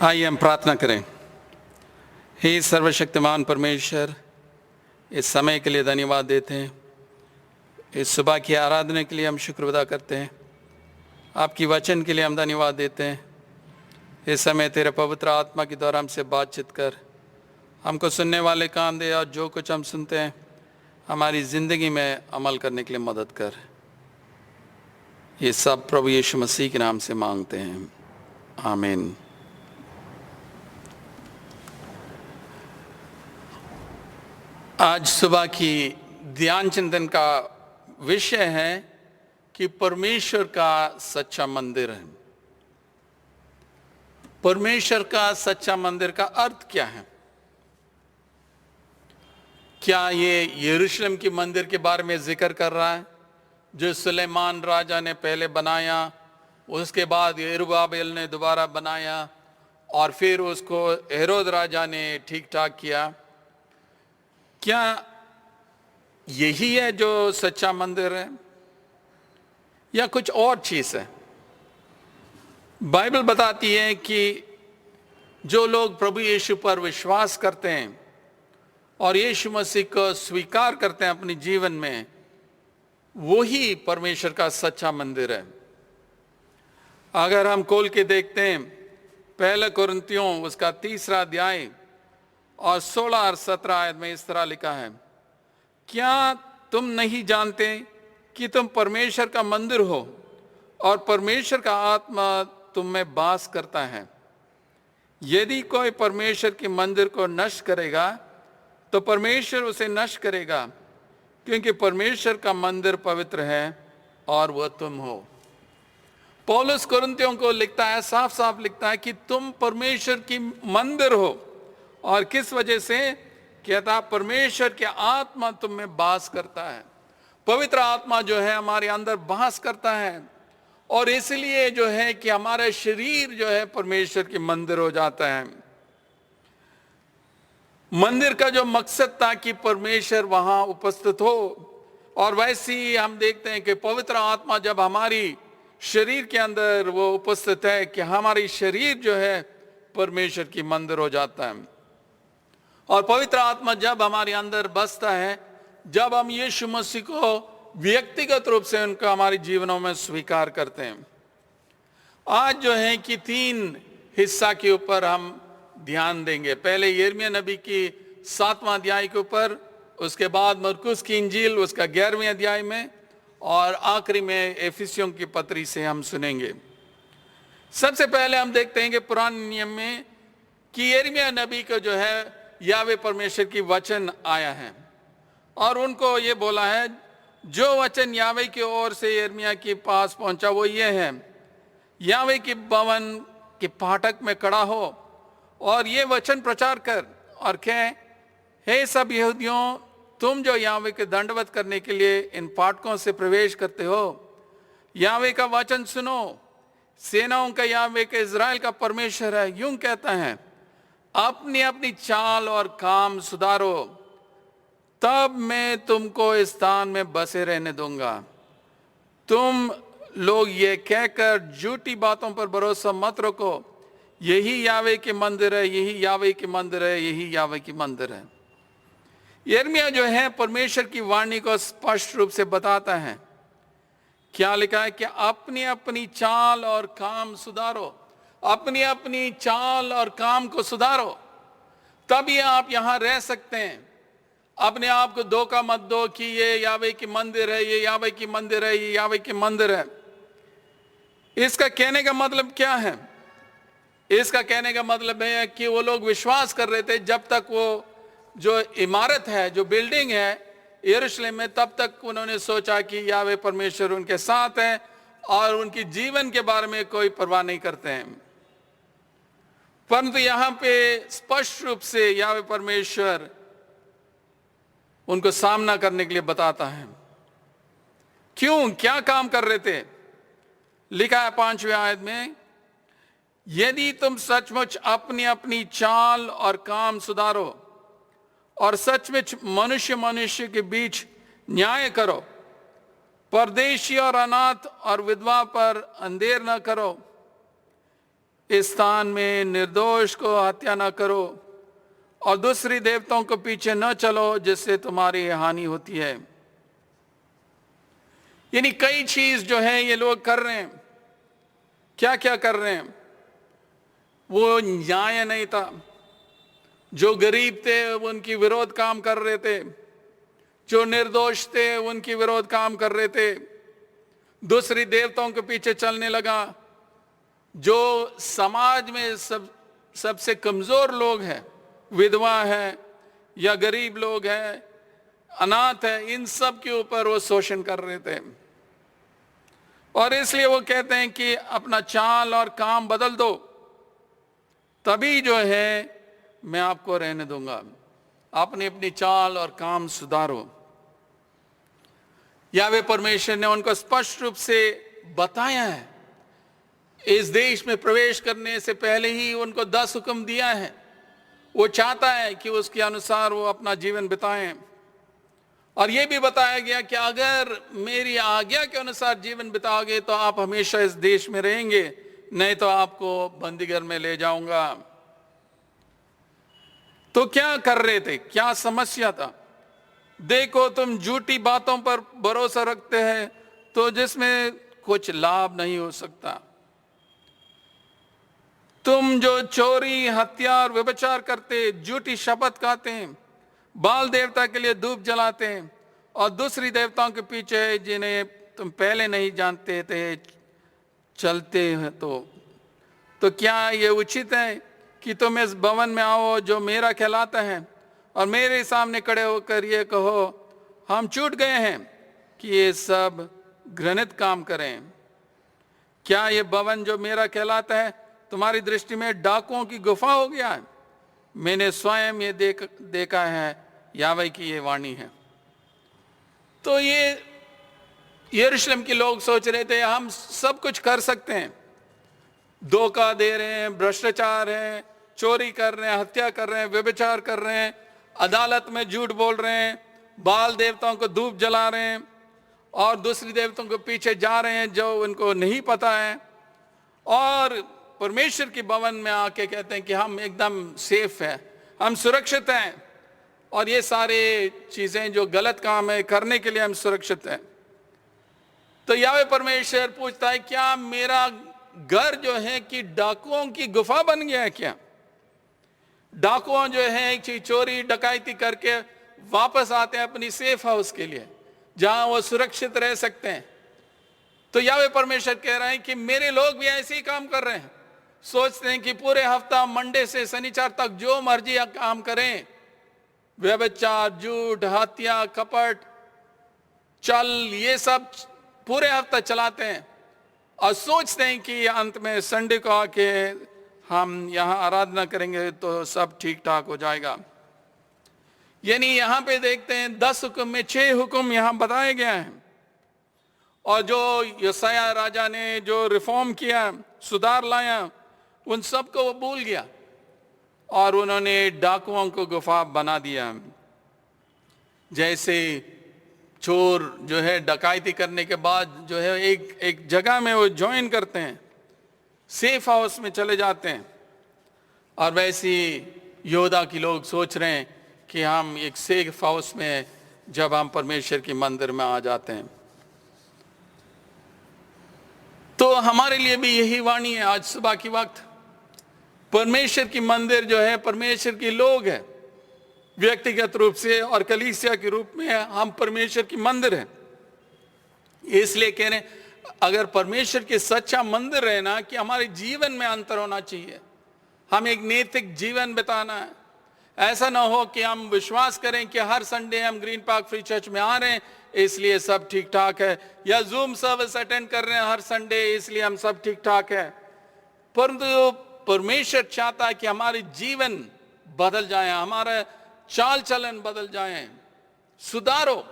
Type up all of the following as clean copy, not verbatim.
आइए हम प्रार्थना करें। हे सर्वशक्तिमान परमेश्वर, इस समय के लिए धन्यवाद देते हैं। इस सुबह की आराधना के लिए हम शुक्र अदा करते हैं। आपकी वचन के लिए हम धन्यवाद देते हैं। इस समय तेरे पवित्र आत्मा के द्वारा हमसे बातचीत कर, हमको सुनने वाले कान दे और जो कुछ हम सुनते हैं हमारी ज़िंदगी में अमल करने के लिए मदद कर। ये सब प्रभु यीशु मसीह के नाम से मांगते हैं, आमीन। आज सुबह की ध्यान चिंतन का विषय है कि परमेश्वर का सच्चा मंदिर है। परमेश्वर का सच्चा मंदिर का अर्थ क्या है? क्या ये यरूशलेम के मंदिर के बारे में जिक्र कर रहा है जो सुलेमान राजा ने पहले बनाया, उसके बाद यरूबाबेल ने दोबारा बनाया और फिर उसको हेरोद राजा ने ठीक ठाक किया? क्या यही है जो सच्चा मंदिर है या कुछ और चीज है? बाइबल बताती है कि जो लोग प्रभु यीशु पर विश्वास करते हैं और यीशु मसीह को स्वीकार करते हैं अपने जीवन में, वही परमेश्वर का सच्चा मंदिर है। अगर हम खोल के देखते हैं पहले कुरिन्थियों उसका 3 अध्याय और 16 और 17 आयत में इस तरह लिखा है, क्या तुम नहीं जानते कि तुम परमेश्वर का मंदिर हो और परमेश्वर का आत्मा तुम में वास करता है? यदि कोई परमेश्वर के मंदिर को नष्ट करेगा तो परमेश्वर उसे नष्ट करेगा, क्योंकि परमेश्वर का मंदिर पवित्र है और वह तुम हो। पौलुस कुरिन्थियों को लिखता है, साफ साफ लिखता है कि तुम परमेश्वर की मंदिर हो। और किस वजह से? कहता परमेश्वर के आत्मा तुम में वास करता है। पवित्र आत्मा जो है हमारे अंदर वास करता है और इसलिए जो है कि हमारा शरीर जो है परमेश्वर के मंदिर हो जाता है। मंदिर का जो मकसद था कि परमेश्वर वहां उपस्थित हो, और वैसे ही हम देखते हैं कि पवित्र आत्मा जब हमारी शरीर के अंदर वो उपस्थित है कि हमारी शरीर जो है परमेश्वर की मंदिर हो जाता है। और पवित्र आत्मा जब हमारे अंदर बसता है, जब हम यीशु मसीह को व्यक्तिगत रूप से उनका हमारे जीवनों में स्वीकार करते हैं। आज जो है कि 3 हिस्सा के ऊपर हम ध्यान देंगे। पहले यिर्मयाह नबी की 7वां अध्याय के ऊपर, उसके बाद मरकुस की इंजील उसका 11वें अध्याय में, और आखिरी में एफिसियों की पत्री से हम सुनेंगे। सबसे पहले हम देखते हैं कि पुराने नियम में कि यिर्मयाह नबी को जो है यावे परमेश्वर की वचन आया है और उनको ये बोला है, जो वचन यावे की ओर से यिर्मयाह के पास पहुंचा वो ये है, यावे के भवन के फाटक में खड़ा हो और ये वचन प्रचार कर और कहे, हे सब यहूदियों, तुम जो यावे के दंडवत करने के लिए इन फाटकों से प्रवेश करते हो, यावे का वचन सुनो। सेनाओं का यावे के इज़राइल का परमेश्वर है यूं कहता है, अपनी अपनी चाल और काम सुधारो, तब मैं तुमको इस स्थान में बसे रहने दूंगा। तुम लोग ये कहकर झूठी बातों पर भरोसा मत रखो, यही यावे के मंदिर है, यही यावे के मंदिर है, यही यावे के मंदिर है। यिर्मयाह जो है परमेश्वर की वाणी को स्पष्ट रूप से बताता है। क्या लिखा है कि अपनी अपनी चाल और काम सुधारो, अपनी अपनी चाल और काम को सुधारो, तभी आप यहां रह सकते हैं। अपने आप को धोखा मत दो कि ये यावे की मंदिर है, ये यावे की मंदिर है, ये यावे की मंदिर है। इसका कहने का मतलब क्या है? इसका कहने का मतलब है कि वो लोग विश्वास कर रहे थे जब तक वो जो इमारत है, जो बिल्डिंग है यरूशलेम में, तब तक उन्होंने सोचा कि यावे परमेश्वर उनके साथ है और उनकी जीवन के बारे में कोई परवाह नहीं करते हैं। परंतु यहां पे स्पष्ट रूप से यावे परमेश्वर उनको सामना करने के लिए बताता है। क्यों, क्या काम कर रहे थे? लिखा है 5वें आयत में, यदि तुम सचमुच अपनी अपनी चाल और काम सुधारो और सचमुच मनुष्य मनुष्य के बीच न्याय करो, परदेशी और अनाथ और विधवा पर अंधेर न करो, इस स्थान में निर्दोष को हत्या न करो और दूसरी देवताओं को पीछे न चलो जिससे तुम्हारी हानि होती है। यानी कई चीज जो है ये लोग कर रहे हैं। क्या क्या कर रहे हैं? वो न्याय नहीं था। जो गरीब थे उनकी विरोध काम कर रहे थे, जो निर्दोष थे उनकी विरोध काम कर रहे थे। दूसरी देवताओं के पीछे चलने लगा। जो समाज में सबसे कमजोर लोग हैं, विधवा है या गरीब लोग हैं, अनाथ है, इन सब के ऊपर वो शोषण कर रहे थे। और इसलिए वो कहते हैं कि अपना चाल और काम बदल दो, तभी जो है मैं आपको रहने दूंगा। आपने अपनी चाल और काम सुधारो। यावे परमेश्वर ने उनको स्पष्ट रूप से बताया है। इस देश में प्रवेश करने से पहले ही उनको 10 हुक्म दिया है। वो चाहता है कि उसके अनुसार वो अपना जीवन बिताएं। और ये भी बताया गया कि अगर मेरी आज्ञा के अनुसार जीवन बिताओगे तो आप हमेशा इस देश में रहेंगे, नहीं तो आपको बंदीगृह में ले जाऊंगा। तो क्या कर रहे थे? क्या समस्या था? देखो, तुम झूठी बातों पर भरोसा रखते हैं तो जिसमें कुछ लाभ नहीं हो सकता। तुम जो चोरी, हत्या और व्यभिचार करते, झूठी शपथ खाते हैं, बाल देवता के लिए धूप जलाते हैं और दूसरी देवताओं के पीछे जिन्हें तुम पहले नहीं जानते थे चलते हैं, तो क्या ये उचित है कि तुम इस भवन में आओ जो मेरा कहलाता है और मेरे सामने खड़े होकर ये कहो हम छूट गए हैं कि ये सब घृणित काम करें? क्या ये भवन जो मेरा कहलाता है तुम्हारी दृष्टि में डाकुओं की गुफा हो गया है? मैंने स्वयं ये देखा है, यावे की ये वाणी है। तो ये यरूशलेम के लोग सोच रहे थे हम सब कुछ कर सकते हैं, धोखा दे रहे हैं, भ्रष्टाचार है, चोरी कर रहे हैं, हत्या कर रहे हैं, व्यभिचार कर रहे हैं, अदालत में झूठ बोल रहे हैं, बाल देवताओं को धूप जला रहे हैं और दूसरी देवताओं के पीछे जा रहे हैं जो उनको नहीं पता है, और परमेश्वर के भवन में आके कहते हैं कि हम एकदम सेफ है, हम सुरक्षित हैं, और ये सारे चीजें जो गलत काम है करने के लिए हम सुरक्षित हैं। तो यावे परमेश्वर पूछता है क्या मेरा घर जो है कि डाकुओं की गुफा बन गया है क्या? डाकुओं जो है चोरी डकैती करके वापस आते हैं अपनी सेफ हाउस के लिए जहां वो सुरक्षित रह सकते हैं। तो यावे परमेश्वर कह रहे हैं कि मेरे लोग भी ऐसे ही काम कर रहे हैं। सोचते हैं कि पूरे हफ्ता मंडे से शनिवार तक जो मर्जी काम करें, व्यभिचार, झूठ, हत्या, कपट, चल, ये सब पूरे हफ्ता चलाते हैं और सोचते हैं कि अंत में संडे को आके हम यहाँ आराधना करेंगे तो सब ठीक ठाक हो जाएगा। यानी यहाँ पे देखते हैं 10 हुक्म में 6 हुक्म यहाँ बताए गए हैं, और जो यशायाह राजा ने जो रिफॉर्म किया, सुधार लाया, उन सब को वो भूल गया और उन्होंने डाकुओं को गुफा बना दिया। जैसे चोर जो है डकैती करने के बाद जो है एक जगह में वो ज्वाइन करते हैं, सेफ हाउस में चले जाते हैं, और वैसे योद्धा के लोग सोच रहे हैं कि हम एक सेफ हाउस में जब हम परमेश्वर के मंदिर में आ जाते हैं। तो हमारे लिए भी यही वाणी है आज सुबह की वक्त। परमेश्वर की मंदिर जो है परमेश्वर के लोग हैं, व्यक्तिगत रूप से और कलीसिया के रूप में हम परमेश्वर की मंदिर है। इसलिए कह रहे हैं अगर परमेश्वर के सच्चा मंदिर है ना, कि हमारे जीवन में अंतर होना चाहिए, हम एक नैतिक जीवन बिताना है। ऐसा ना हो कि हम विश्वास करें कि हर संडे हम ग्रीन पार्क फ्री चर्च में आ रहे हैं इसलिए सब ठीक ठाक है, या जूम सर्विस अटेंड कर रहे हैं हर संडे इसलिए हम सब ठीक ठाक है। परंतु परमेश्वर चाहता है कि हमारे जीवन बदल जाए, हमारा चाल चलन बदल जाए, सुधारो,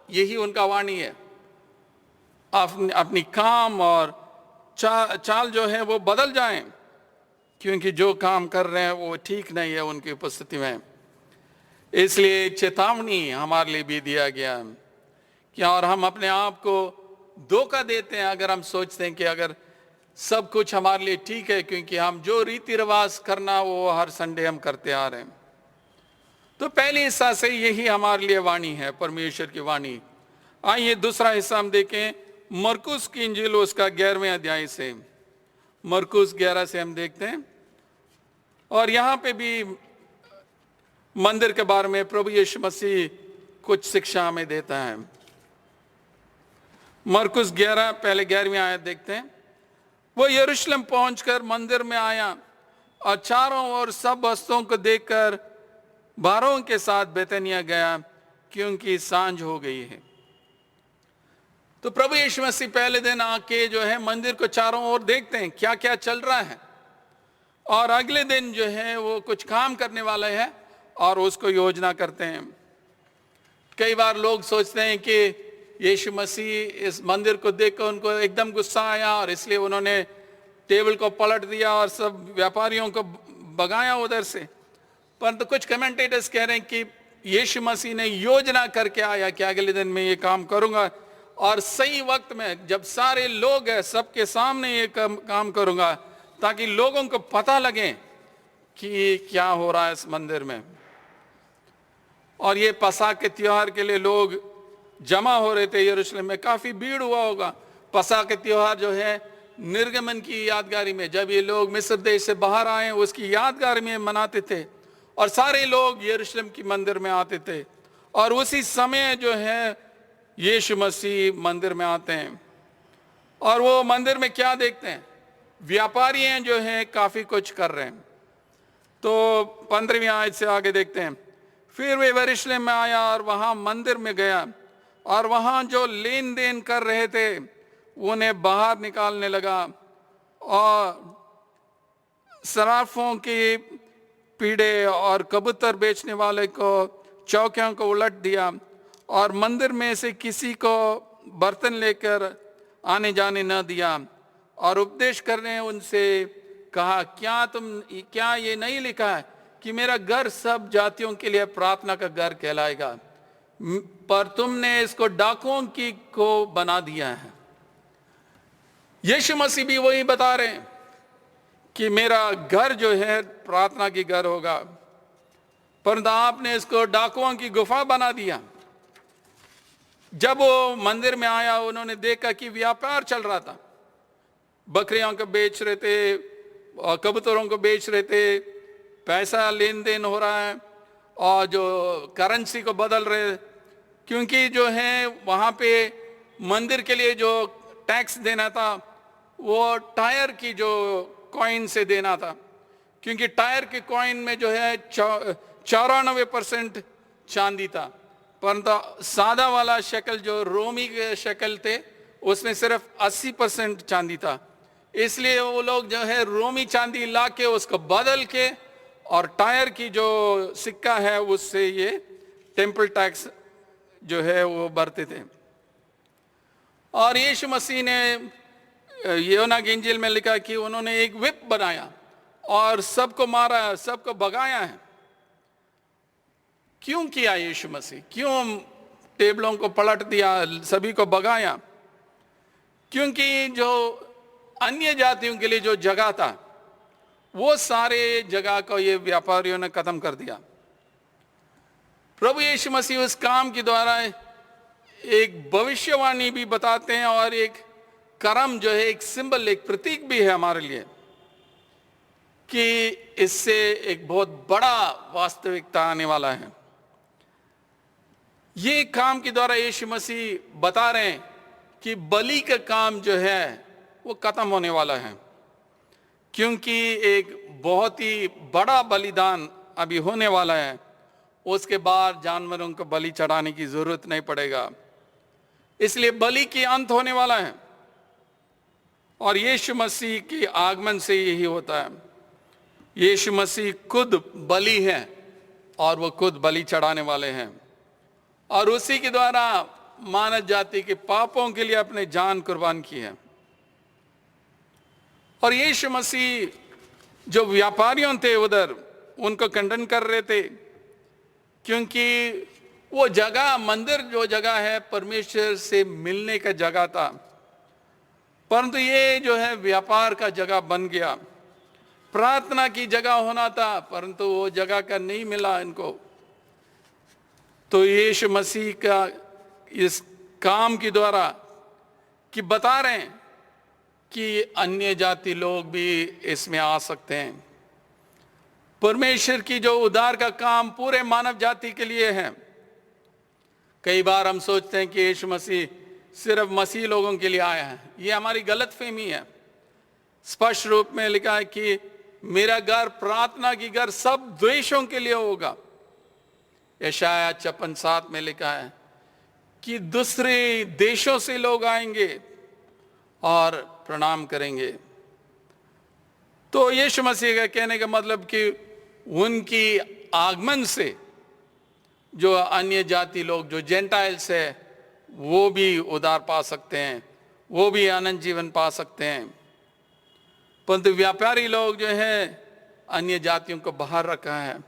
यही उनका वाणी है। अपनी काम और चाल जो है वो बदल जाएं, क्योंकि जो काम कर रहे हैं वो ठीक नहीं है उनकी उपस्थिति में। इसलिए चेतावनी हमारे लिए भी दिया गया कि, और हम अपने आप को धोखा देते हैं अगर हम सोचते हैं कि अगर सब कुछ हमारे लिए ठीक है, क्योंकि हम जो रीति रिवाज करना वो हर संडे हम करते आ रहे हैं। तो पहले हिस्सा से यही हमारे लिए वाणी है, परमेश्वर की वाणी। आइए दूसरा हिस्सा हम देखें, मरकुस की इंजील उसका 11वें अध्याय से, मरकुस 11 से हम देखते हैं। और यहां पे भी मंदिर के बारे में प्रभु यीशु मसीह कुछ शिक्षा हमें देता है। मरकुस 11 पहले 11वीं आयत देखते हैं। वो यरूशलेम पहुंचकर मंदिर में आया और चारों ओर सब वस्तुओं को देखकर बारों के साथ बेतनिया गया, क्योंकि सांझ हो गई है। तो प्रभु यीशु मसीह पहले दिन आके जो है मंदिर को चारों ओर देखते हैं क्या क्या चल रहा है, और अगले दिन जो है वो कुछ काम करने वाला है और उसको योजना करते हैं। कई बार लोग सोचते हैं कि यीशु मसीह इस मंदिर को देखकर उनको एकदम गुस्सा आया और इसलिए उन्होंने टेबल को पलट दिया और सब व्यापारियों को भगाया उधर से। परंतु कुछ कमेंटेटर्स कह रहे हैं कि यीशु मसीह ने योजना करके आया कि अगले दिन मैं ये काम करूंगा, और सही वक्त में जब सारे लोग हैं सबके सामने ये काम करूंगा, ताकि लोगों को पता लगे कि क्या हो रहा है इस मंदिर में। और ये पसाह के त्योहार के लिए लोग जमा हो रहे थे यरूशलेम में, काफी भीड़ हुआ होगा। पसाह के त्योहार जो है निर्गमन की यादगारी में, जब ये लोग मिस्र देश से बाहर आए उसकी यादगार में मनाते थे, और सारे लोग यरूशलेम की मंदिर में आते थे। और उसी समय जो है यीशु मसीह मंदिर में आते हैं, और वो मंदिर में क्या देखते हैं, व्यापारी हैं जो हैं काफी कुछ कर रहे हैं। तो 15वीं आयत से आगे देखते हैं। फिर वे यरूशलेम में आया और वहां मंदिर में गया, और वहां जो लेन देन कर रहे थे उन्हें बाहर निकालने लगा, और सराफों की पीढ़े और कबूतर बेचने वाले को चौकियों को उलट दिया, और मंदिर में से किसी को बर्तन लेकर आने जाने न दिया। और उपदेश करने उनसे कहा, क्या ये नहीं लिखा है कि मेरा घर सब जातियों के लिए प्रार्थना का घर कहलाएगा, पर तुमने इसको डाकुओं की को बना दिया है। यीशु मसीह भी वही बता रहे हैं कि मेरा घर जो है प्रार्थना की घर होगा, परंतु आपने इसको डाकुओं की गुफा बना दिया। जब वो मंदिर में आया उन्होंने देखा कि व्यापार चल रहा था, बकरियों को बेच रहे थे और कबूतरों को बेच रहे थे, पैसा लेन देन हो रहा है, और जो करेंसी को बदल रहे, क्योंकि जो है वहाँ पे मंदिर के लिए जो टैक्स देना था वो टायर की जो कॉइन से देना था, क्योंकि टायर के कॉइन में जो है 94% चांदी था, परंतु सादा वाला शक्ल जो रोमी के शक्ल थे उसमें सिर्फ 80% चांदी था। इसलिए वो लोग जो है रोमी चांदी ला के उसको बदल के और टायर की जो सिक्का है उससे ये टेम्पल टैक्स जो है वो भरते थे। और यीशु मसीह ने यूहन्ना की इंजील में लिखा कि उन्होंने एक विप बनाया और सबको मारा, सबको भगाया है। क्यों किया यीशु मसीह? क्यों टेबलों को पलट दिया, सभी को भगाया? क्योंकि जो अन्य जातियों के लिए जो जगह था वो सारे जगह को ये व्यापारियों ने खत्म कर दिया। प्रभु यीशु मसीह उस काम के द्वारा एक भविष्यवाणी भी बताते हैं, और एक कर्म जो है एक सिंबल, एक प्रतीक भी है हमारे लिए कि इससे एक बहुत बड़ा वास्तविकता आने वाला है। ये काम के द्वारा यीशु मसीह बता रहे हैं कि बलि का काम जो है वो खत्म होने वाला है, क्योंकि एक बहुत ही बड़ा बलिदान अभी होने वाला है। उसके बाद जानवरों को बलि चढ़ाने की जरूरत नहीं पड़ेगा, इसलिए बलि की अंत होने वाला है। और यीशु मसीह के आगमन से यही होता है। यीशु मसीह खुद बलि है और वो खुद बलि चढ़ाने वाले हैं, और उसी के द्वारा मानव जाति के पापों के लिए अपने जान कुर्बान की है। और यीशु मसीह जो व्यापारियों थे उधर उनको खंडन कर रहे थे, क्योंकि वो जगह, मंदिर जो जगह है परमेश्वर से मिलने का जगह था, परंतु ये जो है व्यापार का जगह बन गया। प्रार्थना की जगह होना था, परंतु वो जगह का नहीं मिला इनको। तो यीशु मसीह का इस काम के द्वारा कि बता रहे हैं कि अन्य जाति लोग भी इसमें आ सकते हैं। परमेश्वर की जो उद्धार का काम पूरे मानव जाति के लिए है। कई बार हम सोचते हैं कि यीशु मसीह सिर्फ मसीह लोगों के लिए आया है। ये हमारी गलतफहमी है। स्पष्ट रूप में लिखा है कि मेरा घर प्रार्थना की घर सब द्वेषों के लिए होगा। यशाया 56:7 में लिखा है कि दूसरे देशों से लोग आएंगे और प्रणाम करेंगे। तो यीशु मसीह का कहने का मतलब कि उनकी आगमन से जो अन्य जाति लोग, जो जेंटाइल्स है, वो भी उद्धार पा सकते हैं, वो भी अनंत जीवन पा सकते हैं। परंतु व्यापारी लोग जो है अन्य जातियों को बाहर रखा है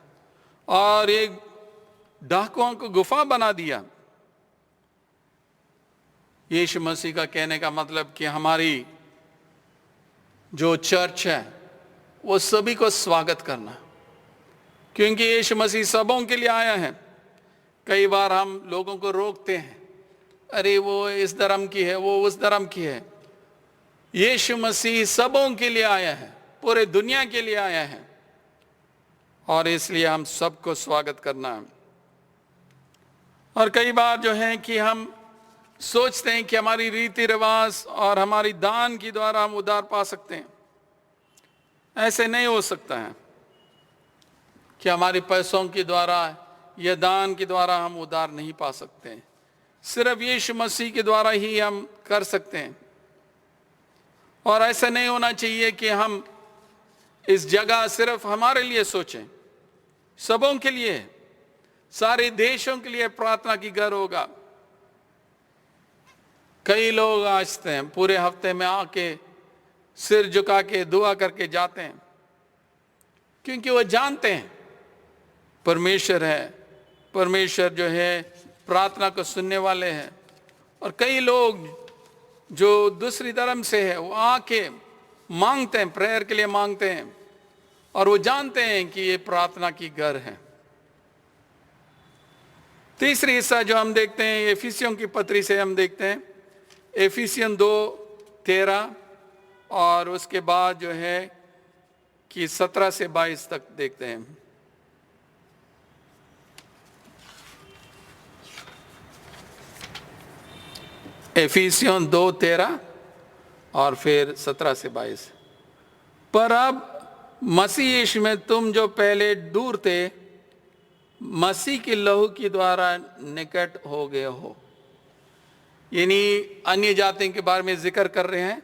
और एक डाकुओं को गुफा बना दिया। यीशु मसीह का कहने का मतलब कि हमारी जो चर्च है वो सभी को स्वागत करना, क्योंकि यीशु मसीह सबों के लिए आया है। कई बार हम लोगों को रोकते हैं, अरे वो इस धर्म की है, वो उस धर्म की है। यीशु मसीह सबों के लिए आया है, पूरे दुनिया के लिए आया है, और इसलिए हम सबको स्वागत करना है। और कई बार जो है कि हम सोचते हैं कि हमारी रीति रिवाज और हमारी दान के द्वारा हम उद्धार पा सकते हैं। ऐसे नहीं हो सकता है कि हमारे पैसों के द्वारा या दान के द्वारा हम उद्धार नहीं पा सकते हैं। सिर्फ यीशु मसीह के द्वारा ही हम कर सकते हैं। और ऐसा नहीं होना चाहिए कि हम इस जगह सिर्फ हमारे लिए सोचें, सबों के लिए, सारे देशों के लिए प्रार्थना की घर होगा। कई लोग आते हैं, पूरे हफ्ते में आके सिर झुका के दुआ करके जाते हैं, क्योंकि वो जानते हैं परमेश्वर है, परमेश्वर जो है प्रार्थना को सुनने वाले हैं। और कई लोग जो दूसरी धर्म से है वो आके मांगते हैं, प्रेयर के लिए मांगते हैं, और वो जानते हैं कि ये प्रार्थना की घर है। तीसरी हिस्सा जो हम देखते हैं एफिसियों की पत्री से हम देखते हैं, एफिसियन 2:13 और उसके बाद जो है कि 17 से 22 तक देखते हैं। एफिसियन 2:13 और फिर 17 से 22। पर अब मसीह यीशु में तुम जो पहले दूर थे, मसीह के लहू के द्वारा निकट हो गए हो। यानी अन्य जातियों के बारे में जिक्र कर रहे हैं।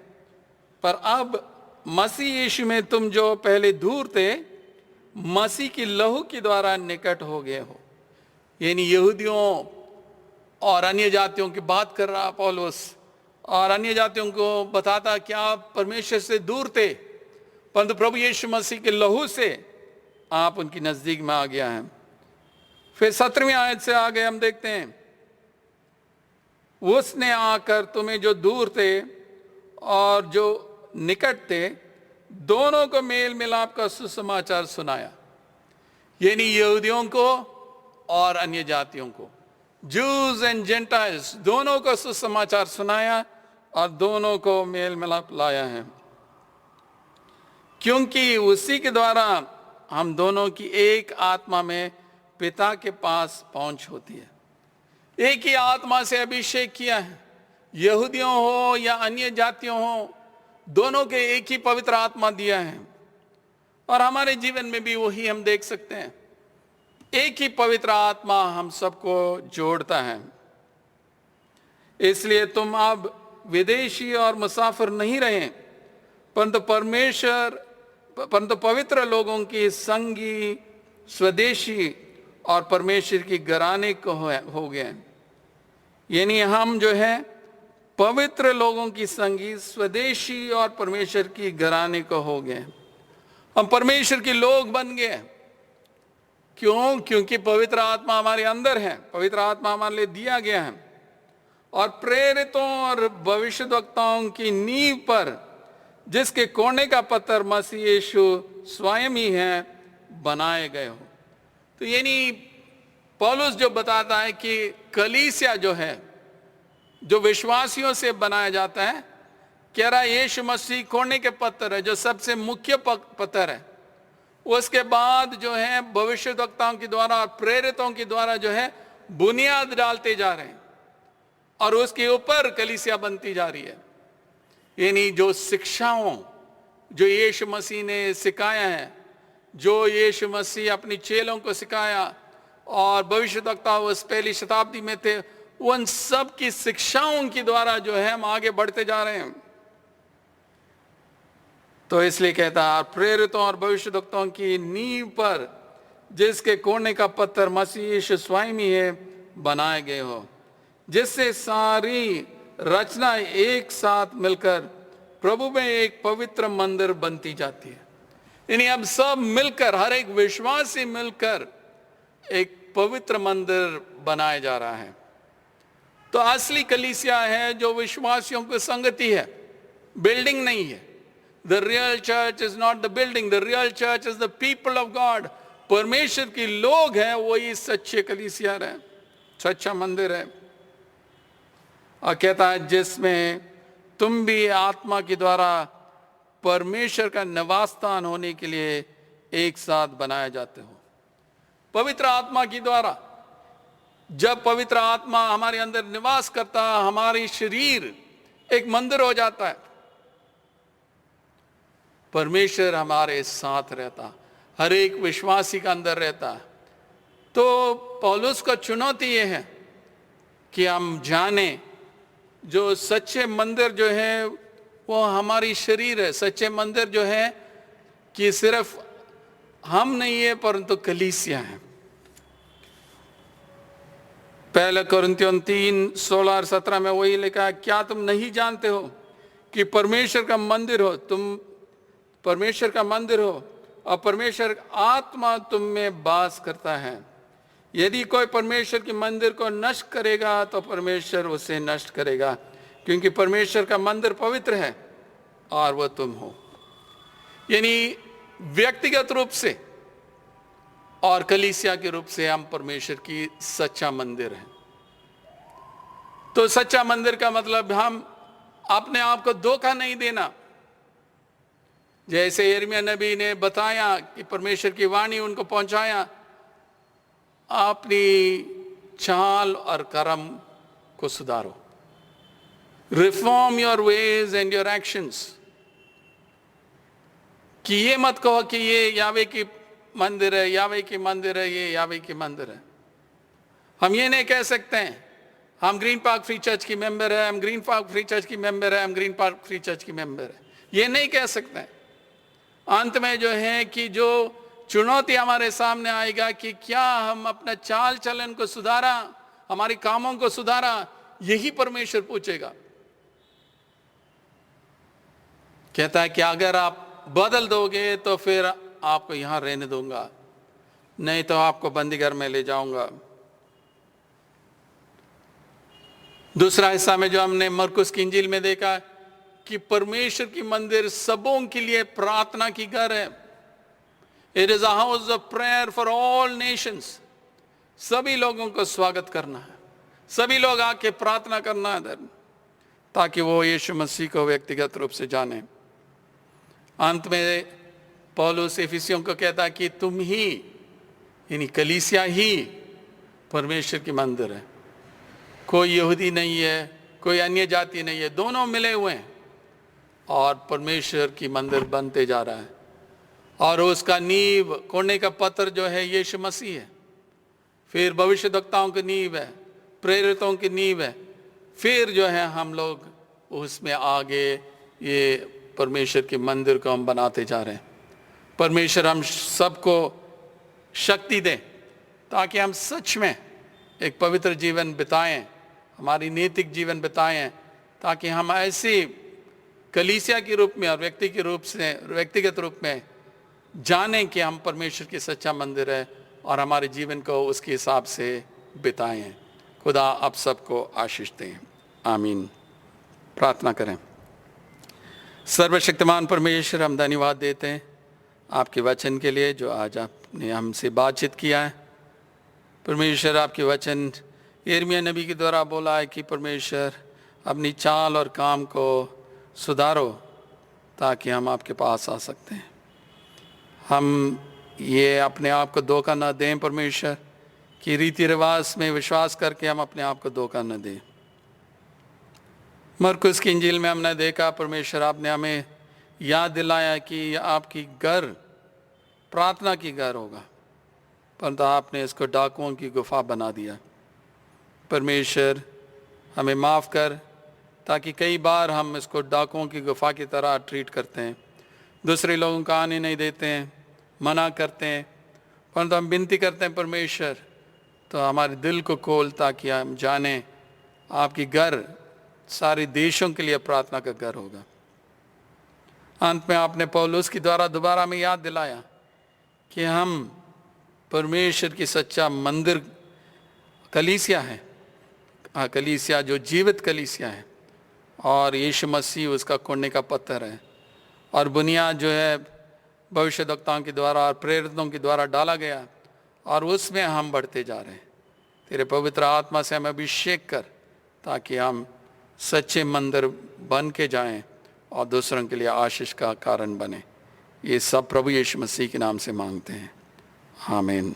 पर अब मसीह यीशु में तुम जो पहले दूर थे, मसीह के लहू के द्वारा निकट हो गए हो। यानी यहूदियों और अन्य जातियों की बात कर रहा पौलुस, और अन्य जातियों को बताता कि आप परमेश्वर से दूर थे, परंतु प्रभु यीशु मसीह के लहू से आप उनकी नजदीक में आ गया है। फिर 17वीं आयत से आगे हम देखते हैं, उसने आकर तुम्हें जो दूर थे और जो निकट थे, दोनों को मेल मिलाप का सुसमाचार सुनाया। यानी यहूदियों को और अन्य जातियों को, जूस एंड जेंटाइल्स, दोनों को सुसमाचार सुनाया और दोनों को मेल मिलाप लाया है, क्योंकि उसी के द्वारा हम दोनों की एक आत्मा में पिता के पास पहुंच होती है। एक ही आत्मा से अभिषेक किया है, यहूदियों हो या अन्य जातियों हो, दोनों के एक ही पवित्र आत्मा दिया है। और हमारे जीवन में भी वही हम देख सकते हैं, एक ही पवित्र आत्मा हम सबको जोड़ता है। इसलिए तुम अब विदेशी और मुसाफिर नहीं रहे, परंतु पवित्र लोगों की संगी, स्वदेशी और परमेश्वर की घराने को हो गए। यानी हम जो है पवित्र लोगों की संगी, स्वदेशी और परमेश्वर की घराने को हो गए। हम परमेश्वर के लोग बन गए। क्यों? क्योंकि पवित्र आत्मा हमारे अंदर है, पवित्र आत्मा हमारे लिए दिया गया है। और प्रेरितों और भविष्यद्वक्ताओं की नींव पर, जिसके कोने का पत्थर मसीह यीशु स्वयं ही है, बनाए गए हो। तो यानी पौलुस जो बताता है कि कलीसिया जो है, जो विश्वासियों से बनाया जाता है, कह रहा है यीशु मसीह कोने के पत्थर है, जो सबसे मुख्य पत्थर है। उसके बाद जो है भविष्यद्वक्ताओं के द्वारा और प्रेरितों के द्वारा जो है बुनियाद डालते जा रहे हैं, और उसके ऊपर कलीसिया बनती जा रही है। यानी जो शिक्षाओं जो यीशु मसीह ने सिखाया है, जो यीशु मसीह अपनी चेलों को सिखाया और भविष्यद्वक्ता उस पहली शताब्दी में थे, उन सब की शिक्षाओं के द्वारा जो है हम आगे बढ़ते जा रहे हैं। तो इसलिए कहता है प्रेरितों और भविष्यद्वक्ताओं की नींव पर, जिसके कोने का पत्थर मसीह यीशु स्वयं ही है, बनाए गए हो, जिससे सारी रचना एक साथ मिलकर प्रभु में एक पवित्र मंदिर बनती जाती है। यानी अब सब मिलकर, हर एक विश्वासी मिलकर एक पवित्र मंदिर बनाया जा रहा है। तो असली कलीसिया है जो विश्वासियों की संगति है, बिल्डिंग नहीं है। The real church is not the building. The real church is the people of God. परमेश्वर की लोग हैं, वही सच्चे कलीसिया है, सच्चा मंदिर है। और कहता है जिसमें तुम भी आत्मा के द्वारा परमेश्वर का निवास स्थान होने के लिए एक साथ बनाए जाते हो। पवित्र आत्मा के द्वारा, जब पवित्र आत्मा हमारे अंदर निवास करता है, हमारी शरीर एक मंदिर हो जाता है। परमेश्वर हमारे साथ रहता, हर एक विश्वासी का अंदर रहता है। तो पौलुस का चुनौती ये है कि हम जाने जो सच्चे मंदिर जो है वो हमारी शरीर है। सच्चे मंदिर जो है कि सिर्फ हम नहीं है, परंतु कलीसिया है। पहले कोरिन्थियों 3:16 और 17 में वही लिखा है, क्या तुम नहीं जानते हो कि परमेश्वर का मंदिर हो, तुम परमेश्वर का मंदिर हो और परमेश्वर आत्मा तुम में वास करता है। यदि कोई परमेश्वर के मंदिर को नष्ट करेगा तो परमेश्वर उसे नष्ट करेगा, क्योंकि परमेश्वर का मंदिर पवित्र है और वह तुम हो। यानी व्यक्तिगत रूप से और कलीसिया के रूप से हम परमेश्वर की सच्चा मंदिर है। तो सच्चा मंदिर का मतलब हम अपने आप को धोखा नहीं देना। जैसे यिर्मयाह नबी ने बताया कि परमेश्वर की वाणी उनको पहुंचाया, अपनी चाल और कर्म को सुधारो। Reform your ways and your actions. कि ये मत कहो कि ये यावे की मंदिर है, यावे की मंदिर है, ये यावे की मंदिर है। हम ये नहीं कह सकते हैं हम ग्रीन पार्क फ्री चर्च की मेंबर है, हम ग्रीन पार्क फ्री चर्च की मेंबर है, हम ग्रीन पार्क फ्री चर्च की मेंबर है, ये नहीं कह सकते हैं। अंत में जो है कि जो चुनौती हमारे सामने आएगा कि क्या हम अपना चाल चलन को सुधारा, हमारे कामों को सुधारा, यही परमेश्वर पूछेगा। कहता है कि अगर आप बदल दोगे तो फिर आपको यहां रहने दूंगा, नहीं तो आपको बंदीघर में ले जाऊंगा। दूसरा हिस्सा में जो हमने मरकुस की इंजील में देखा कि परमेश्वर की मंदिर सबों के लिए प्रार्थना की घर है। It is a house of prayer for all Nations. सभी लोगों को स्वागत करना है, सभी लोग आके प्रार्थना करना है ताकि वो यीशु मसीह को व्यक्तिगत रूप से जाने। अंत में पौलुस एफिसियों को कहता है कि तुम ही, यानी कलीसिया ही परमेश्वर की मंदिर है। कोई यहूदी नहीं है, कोई अन्य जाति नहीं है, दोनों मिले हुए हैं और परमेश्वर की मंदिर बनते जा रहा है। और उसका नींव, कोने का पत्थर जो है यीशु मसीह है। फिर भविष्यद्वक्ताओं की नींव है, प्रेरितों की नींव है, फिर जो है हम लोग उसमें आगे ये परमेश्वर के मंदिर को हम बनाते जा रहे हैं। परमेश्वर हम सबको शक्ति दे ताकि हम सच में एक पवित्र जीवन बिताएं, हमारी नैतिक जीवन बिताएं, ताकि हम ऐसी कलीसिया के रूप में और व्यक्तिगत रूप में जानें कि हम परमेश्वर की सच्चा मंदिर है और हमारे जीवन को उसके हिसाब से बिताएं। खुदा आप सबको आशीष दें। आमीन। प्रार्थना करें। सर्वशक्तिमान परमेश्वर, हम धन्यवाद देते हैं आपके वचन के लिए जो आज आपने हमसे बातचीत किया है। परमेश्वर, आपके वचन यिर्मयाह नबी के द्वारा बोला है कि परमेश्वर अपनी चाल और काम को सुधारो ताकि हम आपके पास आ सकते हैं। हम ये अपने आप को धोखा न दें परमेश्वर, कि रीति रिवाज में विश्वास करके हम अपने आप को धोखा न दें। मरकुस की इंजील में हमने देखा परमेश्वर आपने हमें याद दिलाया कि आपकी घर प्रार्थना की घर होगा, परंतु आपने इसको डाकुओं की गुफा बना दिया। परमेश्वर, हमें माफ़ कर, ताकि कई बार हम इसको डाकुओं की गुफा की तरह ट्रीट करते हैं, दूसरे लोगों को आने नहीं देते हैं, मना करते हैं। परंतु हम विनती करते हैं परमेश्वर, तो हमारे दिल को खोल ताकि हम जाने आपकी घर सारे देशों के लिए प्रार्थना का घर होगा। अंत में आपने पौलुस के द्वारा दोबारा में याद दिलाया कि हम परमेश्वर की सच्चा मंदिर कलीसिया है, कलीसिया जो जीवित कलीसिया है, और यीशु मसीह उसका कोड़ने का पत्थर है, और बुनियाद जो है भविष्यद्वक्ताओं के द्वारा और प्रेरितों के द्वारा डाला गया, और उसमें हम बढ़ते जा रहे हैं। तेरे पवित्र आत्मा से हमें अभिषेक कर ताकि हम सच्चे मंदिर बन के जाएं और दूसरों के लिए आशीष का कारण बने। ये सब प्रभु यीशु मसीह के नाम से मांगते हैं, आमीन।